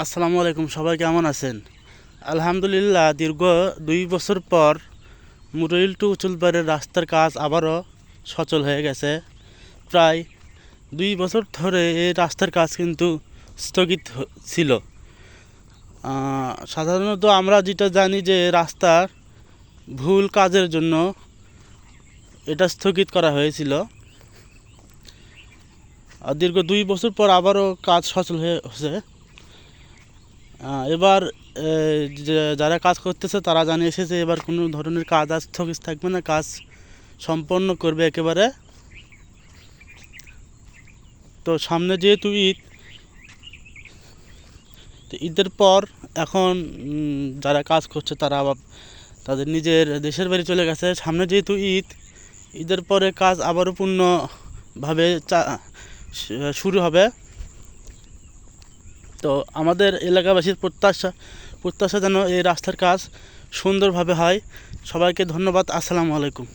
আসসালামু আলাইকুম, সবাই কেমন আছেন? আলহামদুলিল্লাহ, দীর্ঘ 2 বছর পর মুরইল টু উচুলপাড়ের রাস্তার কাজ আবারও সচল হয়ে গেছে। প্রায় 2 বছর ধরে এই রাস্তার কাজ কিন্তু স্থগিত ছিল। সাধারণত আমরা যেটা জানি যে রাস্তার ভুল কাজের জন্য এটা স্থগিত করা হয়েছিল। দীর্ঘ 2 বছর পর আবারও কাজ সচল হয়েছে। এবার যারা কাজ করতেছে তারা জানিয়েছে যে এবার কোনো ধরনের কাজ আর স্থগিত থাকবে না, কাজ সম্পন্ন করবে একেবারে। তো সামনে যেহেতু ঈদ, তো ঈদের পর এখন যারা কাজ করছে তারা আবার তাদের নিজের দেশের বাড়ি চলে গেছে। সামনে যেহেতু ঈদের পরে কাজ আবারও পূর্ণভাবে শুরু হবে। তো আমাদের এলাকাবাসীর প্রত্যাশা যেন এই রাস্তার কাজ সুন্দরভাবে হয়। সবাইকে ধন্যবাদ। আসসালামু আলাইকুম।